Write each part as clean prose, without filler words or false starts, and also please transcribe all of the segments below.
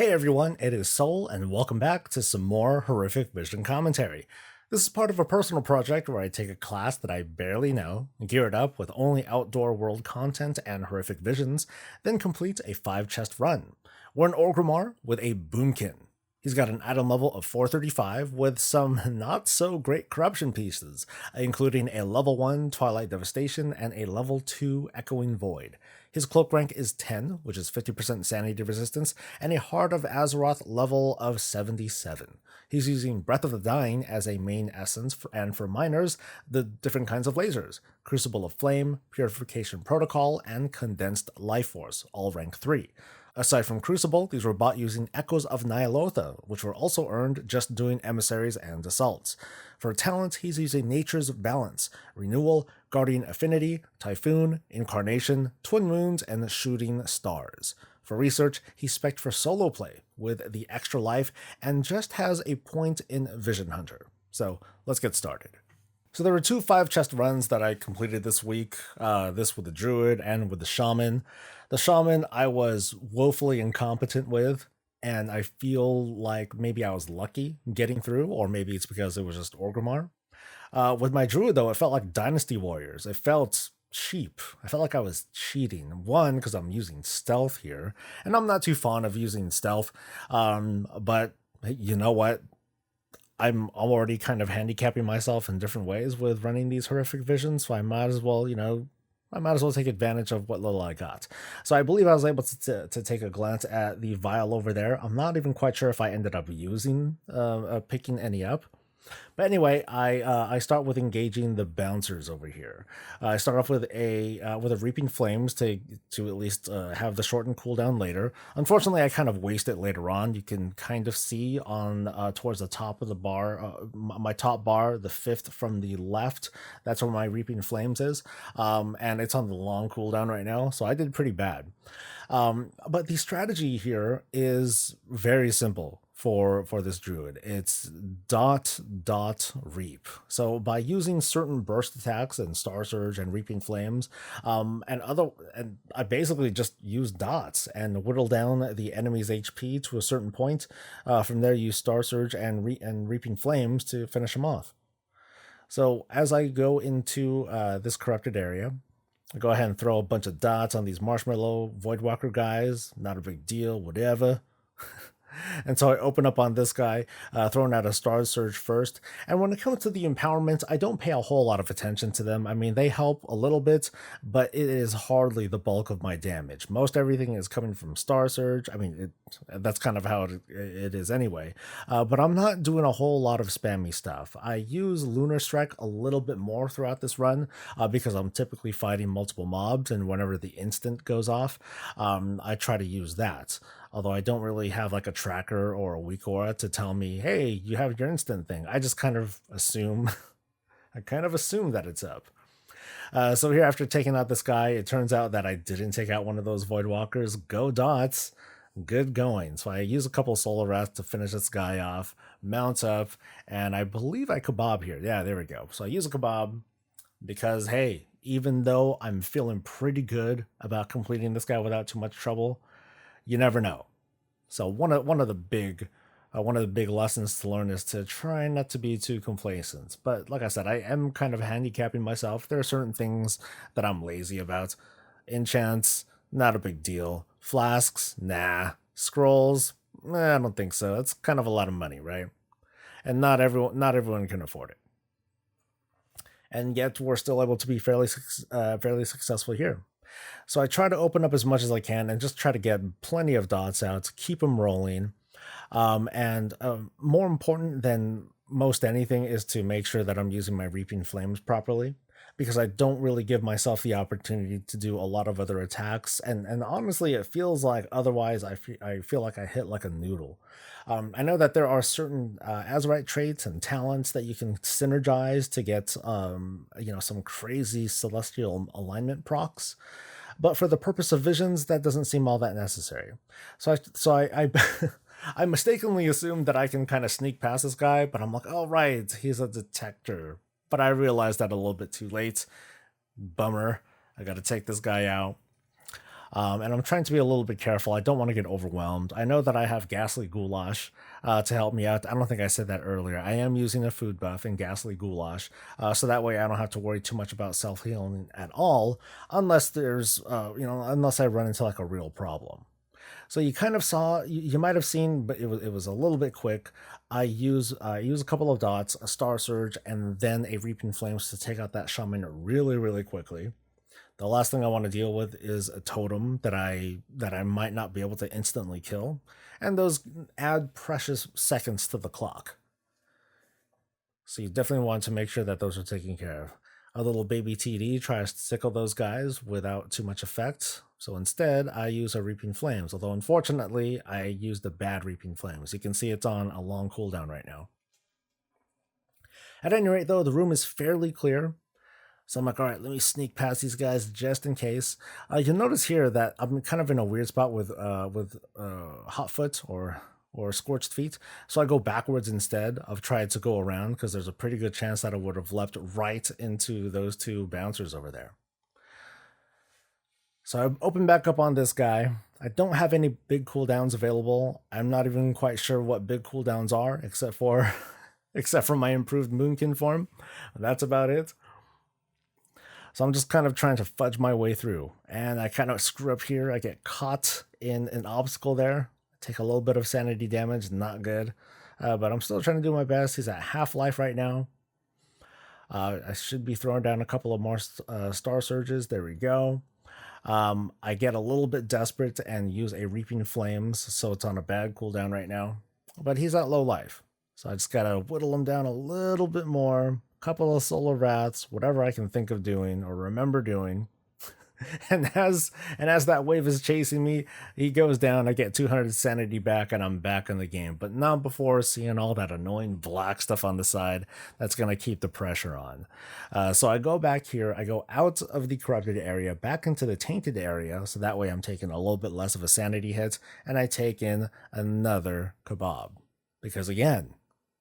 Hey everyone, it is Soul, and welcome back to some more Horrific Vision commentary. This is part of a personal project where I take a class that I barely know, gear it up with only outdoor world content and horrific visions, then complete a 5-chest run. We're an Orgrimmar with a Boomkin. He's got an item level of 435 with some not so great corruption pieces, including a level 1 Twilight Devastation and a level 2 Echoing Void. His cloak rank is 10, which is 50% sanity resistance, and a Heart of Azeroth level of 77. He's using Breath of the Dying as a main essence, and for miners, the different kinds of lasers: Crucible of Flame, Purification Protocol, and Condensed Life Force, all rank 3. Aside from Crucible, these were bought using Echoes of Ny'alotha, which were also earned just doing emissaries and assaults. For talents, he's using Nature's Balance, Renewal, Guardian Affinity, Typhoon, Incarnation, Twin Moons, and Shooting Stars. For research, he's spec'd for solo play with the extra life and just has a point in Vision Hunter. So let's get started. So there were two 5-chest runs that I completed this week, this with the Druid and with the Shaman. The Shaman I was woefully incompetent with, and I feel like maybe I was lucky getting through, or maybe it's because it was just Orgrimmar. With my Druid, though, it felt like Dynasty Warriors. It felt cheap. I felt like I was cheating. One, because I'm using stealth here, and I'm not too fond of using stealth, but you know what? I'm already kind of handicapping myself in different ways with running these horrific visions, so I might as well, take advantage of what little I got. So I believe I was able to take a glance at the vial over there. I'm not even quite sure if I ended up picking any up. But anyway, I start with engaging the bouncers over here. I start off with a reaping flames to at least have the shortened cooldown later. Unfortunately, I kind of waste it later on. You can kind of see on towards the top of the bar, my top bar, the 5th from the left. That's where my reaping flames is, and it's on the long cooldown right now. So I did pretty bad. But the strategy here is very simple for this druid. It's reap. So by using certain burst attacks and Star Surge and Reaping Flames, and I basically just use dots and whittle down the enemy's HP to a certain point. From there, use Star Surge and Reaping Flames to finish them off. So as I go into this corrupted area, I go ahead and throw a bunch of dots on these Marshmallow Voidwalker guys. Not a big deal, whatever. And so I open up on this guy, throwing out a Star Surge first. And when it comes to the empowerments, I don't pay a whole lot of attention to them. I mean, they help a little bit, but it is hardly the bulk of my damage. Most everything is coming from Star Surge. I mean, that's kind of how it is anyway. But I'm not doing a whole lot of spammy stuff. I use Lunar Strike a little bit more throughout this run because I'm typically fighting multiple mobs, and whenever the instant goes off, I try to use that. Although I don't really have like a tracker or a weak aura to tell me, hey, you have your instant thing. I just kind of assume, that it's up. So here, after taking out this guy, it turns out that I didn't take out one of those Voidwalkers. Go dots. Good going. So I use a couple Solar Wrath to finish this guy off, mount up, and I believe I kebab here. Yeah, there we go. So I use a kebab because, hey, even though I'm feeling pretty good about completing this guy without too much trouble, you never know. So one of the big lessons to learn is to try not to be too complacent. But like I said, I am kind of handicapping myself. There are certain things that I'm lazy about. Enchants, not a big deal. Flasks, nah. Scrolls, I don't think so. It's kind of a lot of money, right? And not everyone can afford it. And yet we're still able to be fairly successful here. So I try to open up as much as I can and just try to get plenty of dots out, keep them rolling. And more important than most anything is to make sure that I'm using my Reaping Flames properly, because I don't really give myself the opportunity to do a lot of other attacks. And honestly, it feels like otherwise I feel like I hit like a noodle. I know that there are certain Azerite traits and talents that you can synergize to get some crazy celestial alignment procs. But for the purpose of visions, that doesn't seem all that necessary. I I mistakenly assumed that I can kind of sneak past this guy, but I'm like, oh right, he's a detector. But I realized that a little bit too late. Bummer. I got to take this guy out. And I'm trying to be a little bit careful. I don't want to get overwhelmed. I know that I have Ghastly Goulash to help me out. I don't think I said that earlier. I am using a food buff in Ghastly Goulash, so that way I don't have to worry too much about self-healing at all, unless there's, unless I run into like a real problem. So you kind of saw, you might have seen, but it was a little bit quick. I use a couple of dots, a Star Surge, and then a Reaping Flames to take out that shaman really, really quickly. The last thing I want to deal with is a totem that I might not be able to instantly kill, and those add precious seconds to the clock. So you definitely want to make sure that those are taken care of. A little baby TD tries to sickle those guys without too much effect. So instead, I use a Reaping Flames, although unfortunately, I used the bad Reaping Flames. You can see it's on a long cooldown right now. At any rate, though, the room is fairly clear. So I'm like, all right, let me sneak past these guys just in case. You'll notice here that I'm kind of in a weird spot with hot foot or scorched feet. So I go backwards instead of trying to go around, because there's a pretty good chance that I would have leapt right into those two bouncers over there. So I open back up on this guy. I don't have any big cooldowns available. I'm not even quite sure what big cooldowns are, except for my improved Moonkin form. That's about it. So I'm just kind of trying to fudge my way through, and I kind of screw up here. I get caught in an obstacle there. Take a little bit of sanity damage, not good, but I'm still trying to do my best. He's at half life right now. I should be throwing down a couple of more Star Surges. There we go. I get a little bit desperate and use a Reaping Flames, so it's on a bad cooldown right now, but he's at low life. So I just gotta whittle him down a little bit more. Couple of Solar Wraths, whatever I can think of doing or remember doing. and as that wave is chasing me, he goes down. I get 200 sanity back, and I'm back in the game. But not before seeing all that annoying black stuff on the side that's going to keep the pressure on. So I go back here. I go out of the corrupted area, back into the tainted area, so that way I'm taking a little bit less of a sanity hit, and I take in another kebab. Because again,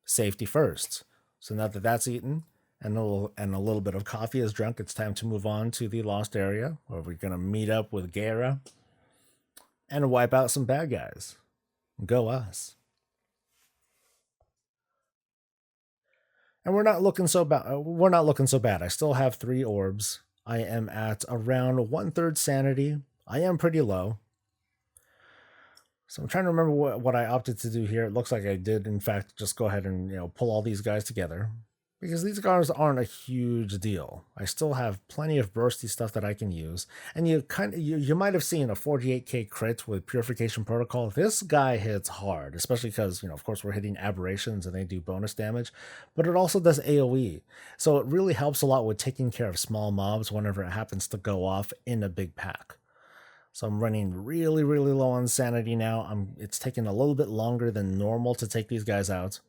safety first. So now that that's eaten and a little bit of coffee is drunk, it's time to move on to the lost area, where we're going to meet up with Gera and wipe out some bad guys. Go us. And we're not looking so bad. I still have 3 orbs. I am at around 1/3 sanity. I am pretty low. So I'm trying to remember what I opted to do here. It looks like I did, in fact, just go ahead and pull all these guys together, because these guys aren't a huge deal. I still have plenty of bursty stuff that I can use, and you might have seen a 48k crit with Purification Protocol. This guy hits hard, especially because of course we're hitting aberrations and they do bonus damage, but it also does AOE, so it really helps a lot with taking care of small mobs whenever it happens to go off in a big pack. So I'm running really, really low on sanity now. It's taking a little bit longer than normal to take these guys out,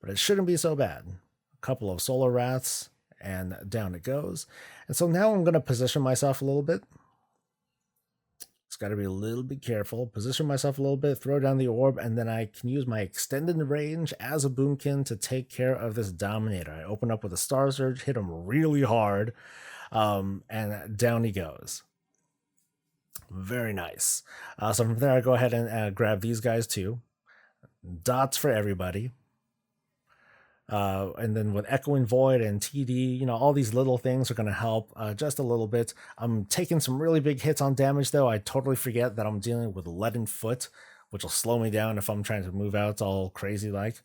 but it shouldn't be so bad. A couple of Solar Wraths, and down it goes. And so now I'm going to position myself a little bit. Just got to be a little bit careful. Position myself a little bit, throw down the orb, and then I can use my extended range as a boomkin to take care of this Dominator. I open up with a Star Surge, hit him really hard, and down he goes. Very nice. So from there, I go ahead and grab these guys too. Dots for everybody. And then with Echoing Void and TD, all these little things are going to help just a little bit. I'm taking some really big hits on damage, though. I totally forget that I'm dealing with Leaden Foot, which will slow me down if I'm trying to move out all crazy like.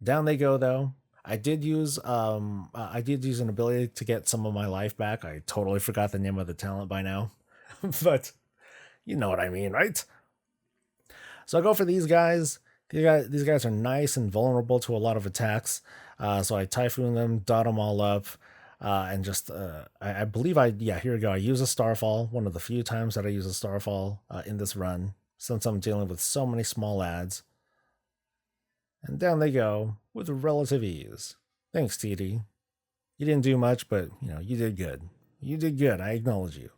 Down they go, though. I did use an ability to get some of my life back. I totally forgot the name of the talent by now. But you know what I mean, right? So I go for these guys. These guys are nice and vulnerable to a lot of attacks. So I Typhoon them, dot them all up, and just, I believe here we go. I use a Starfall, one of the few times that I use a Starfall in this run, since I'm dealing with so many small adds. And down they go with relative ease. Thanks, TD. You didn't do much, but, you did good. You did good. I acknowledge you.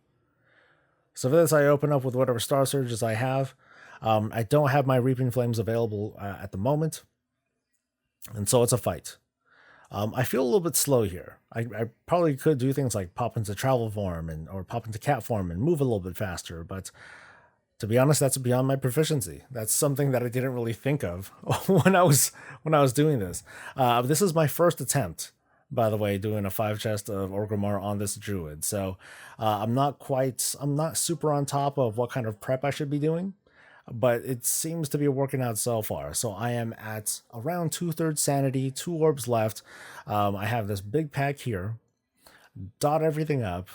So for this, I open up with whatever Star Surges I have. I don't have my Reaping Flames available at the moment, and so it's a fight. I feel a little bit slow here. I probably could do things like pop into travel form and or pop into cat form and move a little bit faster, but to be honest, that's beyond my proficiency. That's something that I didn't really think of when I was doing this. This is my first attempt, by the way, doing a 5 chest of Orgrimmar on this druid. So I'm not super on top of what kind of prep I should be doing, but it seems to be working out so far. So I am at around 2/3 sanity, 2 orbs left. I have this big pack here, dot everything up.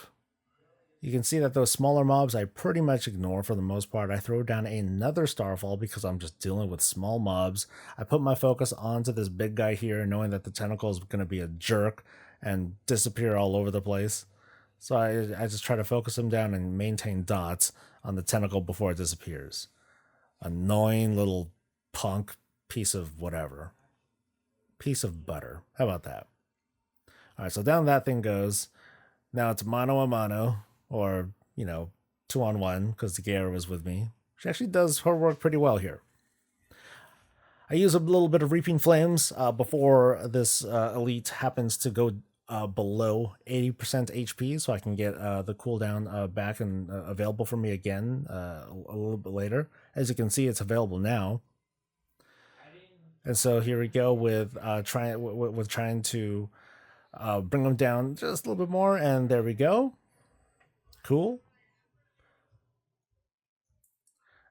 You can see that those smaller mobs I pretty much ignore for the most part. I throw down another Starfall because I'm just dealing with small mobs. I put my focus onto this big guy here, knowing that the tentacle is going to be a jerk and disappear all over the place. So I just try to focus him down and maintain dots on the tentacle before it disappears. Annoying little punk piece of whatever. Piece of butter. How about that? Alright, so down that thing goes. Now it's mano a mano, or, 2-on-1, because the Gaia was with me. She actually does her work pretty well here. I use a little bit of Reaping Flames before this elite happens to go below 80% HP, so I can get the cooldown back and available for me again a little bit later. As you can see, it's available now. And so here we go with trying to bring them down just a little bit more, and there we go. Cool.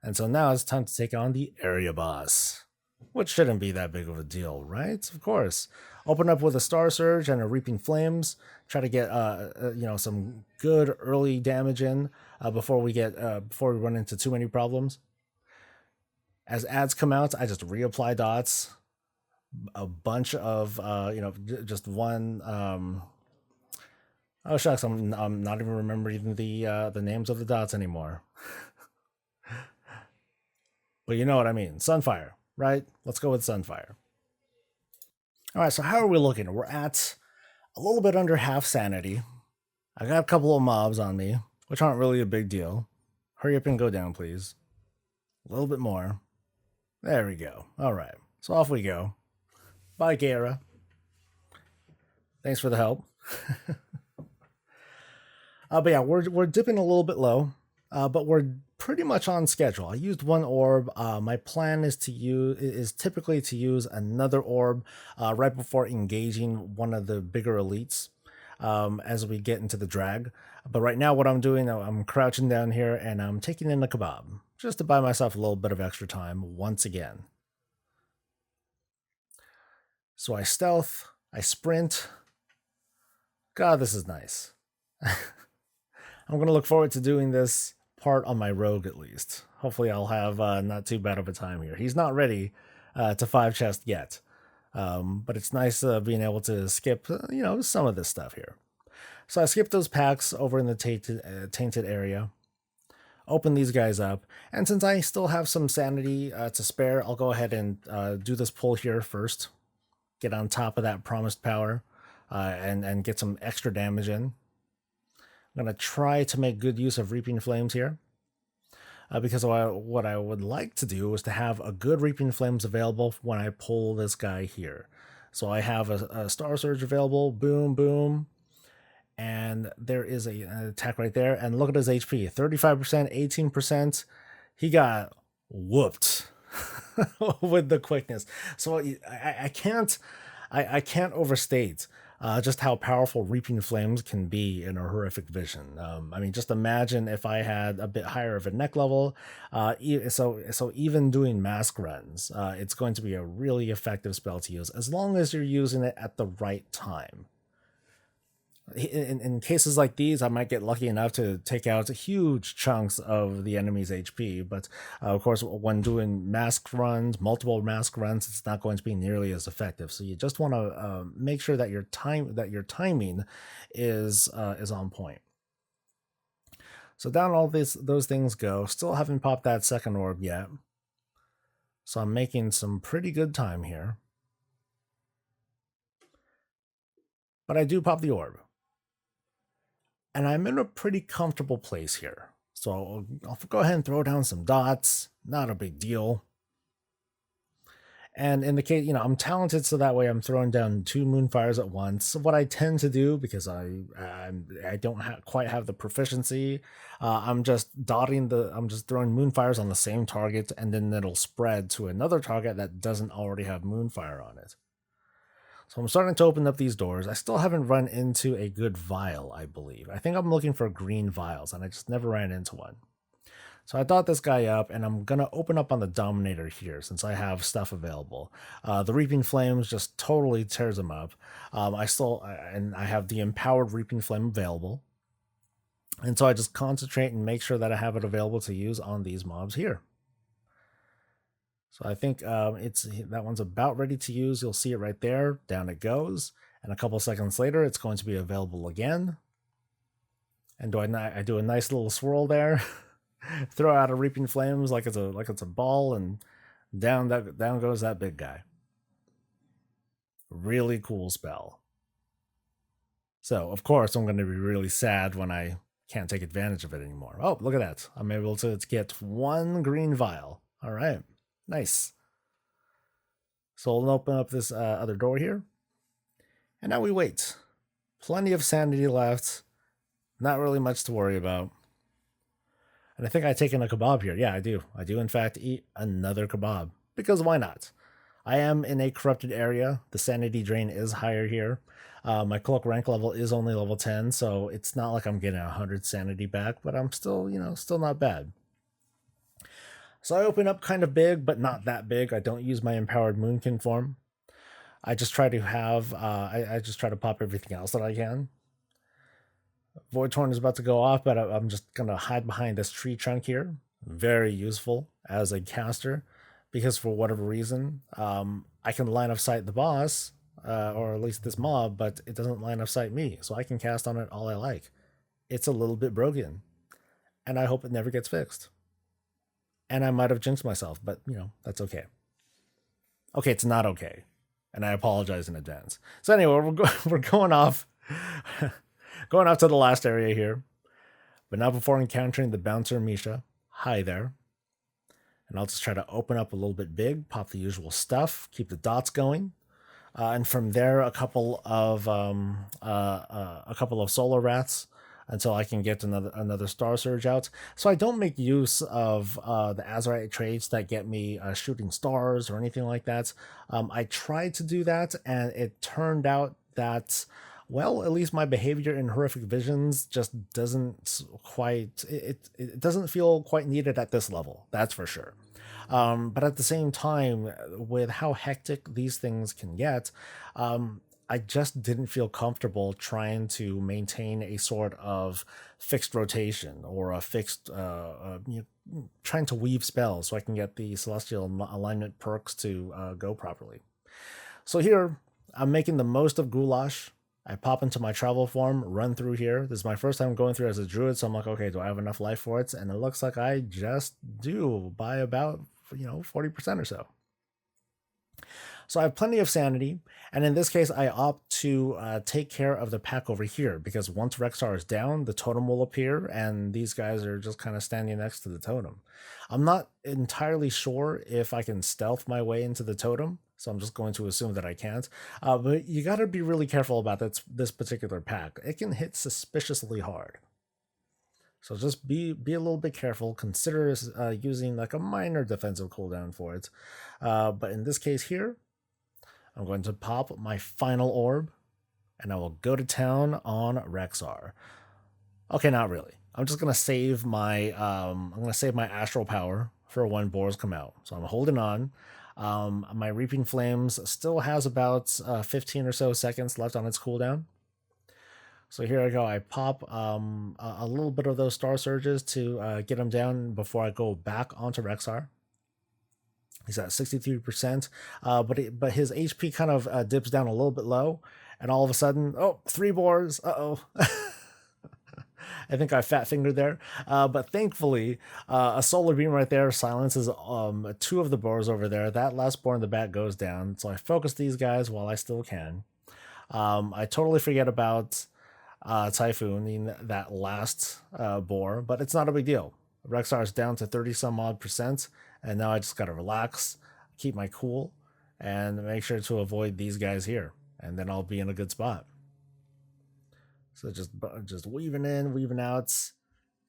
And so now it's time to take on the area boss, which shouldn't be that big of a deal, right? Of course. Open up with a Star Surge and a Reaping Flames. Try to get some good early damage in before we run into too many problems. As ads come out, I just reapply dots. A bunch of just one. Oh shucks, I'm not even remembering the names of the dots anymore. But you know what I mean. Sunfire, right? Let's go with Sunfire. All right, so how are we looking? We're at a little bit under half sanity. I got a couple of mobs on me, which aren't really a big deal. Hurry up and go down, please. A little bit more. There we go. All right, so off we go. Bye, Gaia. Thanks for the help. But yeah, we're dipping a little bit low, but we're pretty much on schedule. I used one orb. My plan is typically to use another orb right before engaging one of the bigger elites as we get into the drag. But right now, what I'm doing, I'm crouching down here and I'm taking in the kebab just to buy myself a little bit of extra time once again. So I stealth, I sprint. God, this is nice. I'm going to look forward to doing this part on my rogue at least. Hopefully I'll have not too bad of a time here. He's not ready to 5 chest yet. But it's nice being able to skip, some of this stuff here. So I skipped those packs over in the tainted area. Open these guys up. And since I still have some sanity to spare, I'll go ahead and do this pull here first. Get on top of that promised power and get some extra damage in. I'm going to try to make good use of Reaping Flames here. Because what I would like to do is to have a good Reaping Flames available when I pull this guy here. So I have a Star Surge available, boom, boom. And there is an attack right there. And look at his HP, 35%, 18%. He got whooped with the quickness. So I can't overstate just how powerful Reaping Flames can be in a horrific vision. I mean, just imagine if I had a bit higher of a neck level. So even doing mask runs, it's going to be a really effective spell to use as long as you're using it at the right time. In cases like these, I might get lucky enough to take out huge chunks of the enemy's HP, but of course, when doing multiple mask runs, it's not going to be nearly as effective. So you just want to make sure that your timing is on point. So down all those things go. Still haven't popped that second orb yet, so I'm making some pretty good time here. But I do pop the orb. And I'm in a pretty comfortable place here. So I'll go ahead and throw down some dots. Not a big deal. And in the case, I'm talented, so that way I'm throwing down 2 moonfires at once. What I tend to do, because I don't quite have the proficiency, I'm just I'm just throwing moonfires on the same target, and then it'll spread to another target that doesn't already have moonfire on it. So I'm starting to open up these doors. I still haven't run into a good vial, I believe. I think I'm looking for green vials, and I just never ran into one. So I thought this guy up, and I'm going to open up on the Dominator here since I have stuff available. The Reaping Flames just totally tears him up. I have the Empowered Reaping Flame available. And so I just concentrate and make sure that I have it available to use on these mobs here. So I think that one's about ready to use. You'll see it right there. Down it goes. And a couple seconds later, it's going to be available again. And I do a nice little swirl there. Throw out a Reaping Flames like it's a ball, and down goes that big guy. Really cool spell. So of course I'm going to be really sad when I can't take advantage of it anymore. Oh, look at that! I'm able to get 1 green vial. All right, nice. So we'll open up this other door here, and now we wait. Plenty of sanity left. Not really much to worry about. And I think I've taken a kebab here. Yeah, I do. I do, in fact, eat another kebab. Because why not? I am in a corrupted area. The sanity drain is higher here. My cloak rank level is only level 10, so it's not like I'm getting 100 sanity back, but I'm still, still not bad. So I open up kind of big, but not that big. I don't use my Empowered Moonkin form. I just try to have, I just try to pop everything else that I can. Void Torn is about to go off, but I'm just going to hide behind this tree trunk here. Very useful as a caster, because for whatever reason, I can line of sight the boss, or at least this mob, but it doesn't line of sight me, so I can cast on it all I like. It's a little bit broken, and I hope it never gets fixed. And I might have jinxed myself, but, that's okay. Okay, it's not okay, and I apologize in advance. So anyway, we're going off... Going off to the last area here, but not before encountering the Bouncer Misha. Hi there. And I'll just try to open up a little bit big, pop the usual stuff, keep the dots going. And from there, a couple of Solar Rats until I can get another Star Surge out. So I don't make use of the Azerite traits that get me shooting stars or anything like that. I tried to do that, and it turned out that... well, at least my behavior in Horrific Visions just doesn't quite... It doesn't feel quite needed at this level, that's for sure. But at the same time, with how hectic these things can get, I just didn't feel comfortable trying to maintain a sort of fixed rotation or a fixed... trying to weave spells so I can get the Celestial Alignment perks to go properly. So here, I'm making the most of Goulash. I pop into my travel form, run through here. This is my first time going through as a druid, so I'm like, okay, do I have enough life for it? And it looks like I just do by about, 40% or so. So I have plenty of sanity, and in this case, I opt to take care of the pack over here, because once Rexar is down, the totem will appear, and these guys are just kind of standing next to the totem. I'm not entirely sure if I can stealth my way into the totem, so I'm just going to assume that I can't. But you got to be really careful about this particular pack. It can hit suspiciously hard. So just be a little bit careful. Consider using like a minor defensive cooldown for it. But in this case here, I'm going to pop my final orb, and I will go to town on Rexar. Okay, not really. I'm just gonna save my astral power for when boars come out. So I'm holding on. My Reaping Flames still has about 15 or so seconds left on its cooldown. So here I go. I pop a little bit of those Star Surges to get him down before I go back onto Rexar. He's at 63%, but his HP kind of dips down a little bit low, and all of a sudden, 3 boars. Uh-oh. I think I fat fingered there, but thankfully, a solar beam right there silences 2 of the boars over there. That last boar in the back goes down, so I focus these guys while I still can. I totally forget about Typhooning that last boar, but it's not a big deal. Rexar's down to 30 some odd %, and now I just gotta relax, keep my cool, and make sure to avoid these guys here, and then I'll be in a good spot. So just weaving in, weaving out,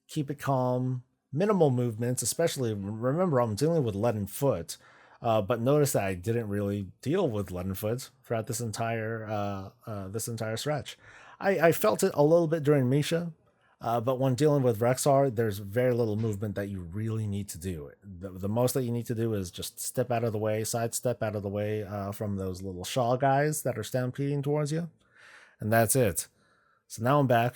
keep it calm, minimal movements, especially remember I'm dealing with leaden foot. But notice that I didn't really deal with leaden foot throughout this entire stretch. I felt it a little bit during Misha, but when dealing with Rexar, there's very little movement that you really need to do. The most that you need to do is just step out of the way, sidestep out of the way from those little Shaw guys that are stampeding towards you, and that's it. So now I'm back,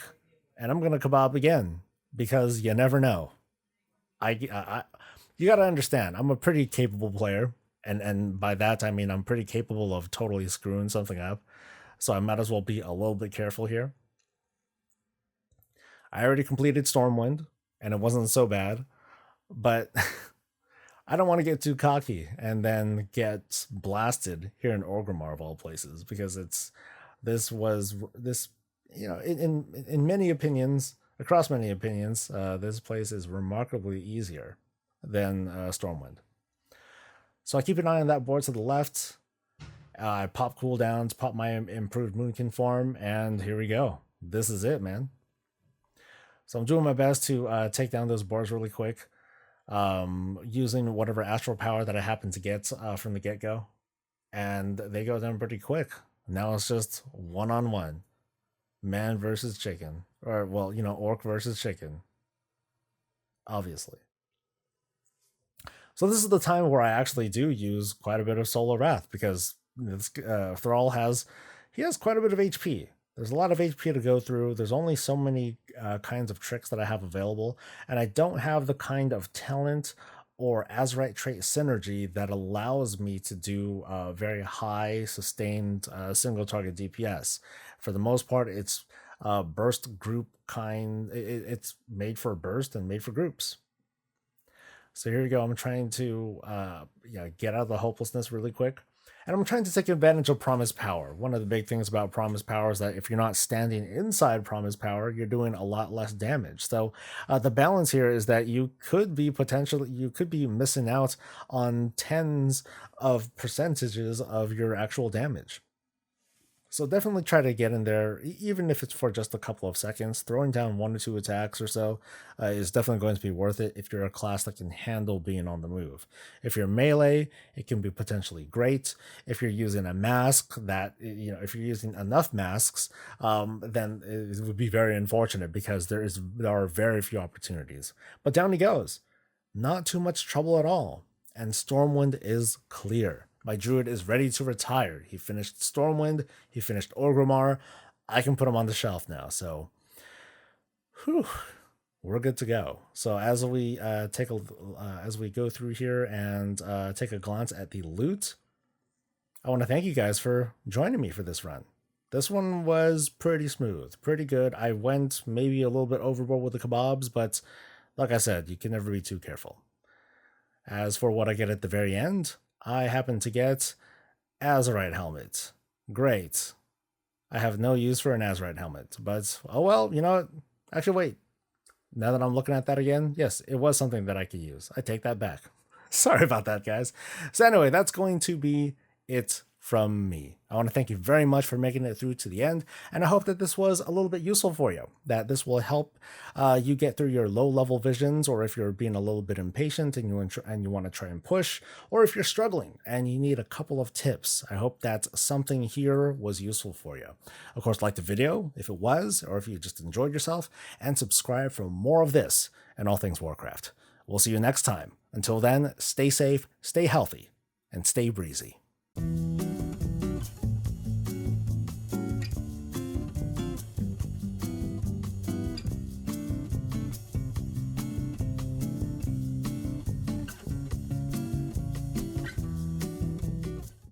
and I'm gonna kebab again because you never know. You gotta understand, I'm a pretty capable player, and by that I mean I'm pretty capable of totally screwing something up. So I might as well be a little bit careful here. I already completed Stormwind, and it wasn't so bad, but I don't want to get too cocky and then get blasted here in Orgrimmar of all places, because this in many opinions, across many opinions, this place is remarkably easier than Stormwind. So I keep an eye on that board to the left. I pop cooldowns, pop my improved Moonkin form, and here we go. This is it, man. So I'm doing my best to take down those boards really quick, using whatever astral power that I happen to get from the get-go. And they go down pretty quick. Now it's just one-on-one. Man versus chicken. Or, well, orc versus chicken. Obviously. So this is the time where I actually do use quite a bit of Solar Wrath, because Thrall has quite a bit of HP. There's a lot of HP to go through. There's only so many kinds of tricks that I have available, and I don't have the kind of talent or Azerite trait synergy that allows me to do very high sustained single target DPS. For the most part, it's burst group kind. It's made for burst and made for groups. So here we go. I'm trying to get out of the hopelessness really quick. And I'm trying to take advantage of Promise Power. One of the big things about Promise Power is that if you're not standing inside Promise Power, you're doing a lot less damage. So the balance here is that you could be missing out on tens of percentages of your actual damage. So definitely try to get in there, even if it's for just a couple of seconds. Throwing down 1 or 2 attacks or so is definitely going to be worth it if you're a class that can handle being on the move. If you're melee, it can be potentially great. If you're using a mask if you're using enough masks, then it would be very unfortunate, because there are very few opportunities. But down he goes. Not too much trouble at all. And Stormwind is clear. My druid is ready to retire. He finished Stormwind. He finished Orgrimmar. I can put him on the shelf now. So, we're good to go. So as we go through here and take a glance at the loot, I want to thank you guys for joining me for this run. This one was pretty smooth, pretty good. I went maybe a little bit overboard with the kebabs, but like I said, you can never be too careful. As for what I get at the very end, I happen to get Azerite helmet. Great. I have no use for an Azerite helmet, but oh well, you know what? Actually, wait. Now that I'm looking at that again, yes, it was something that I could use. I take that back. Sorry about that, guys. So anyway, that's going to be it from me. I want to thank you very much for making it through to the end, and I hope that this was a little bit useful for you, that this will help you get through your low-level visions, or if you're being a little bit impatient and you want to try and push, or if you're struggling and you need a couple of tips. I hope that something here was useful for you. Of course, like the video if it was, or if you just enjoyed yourself, and subscribe for more of this and all things Warcraft. We'll see you next time. Until then, stay safe, stay healthy, and stay breezy.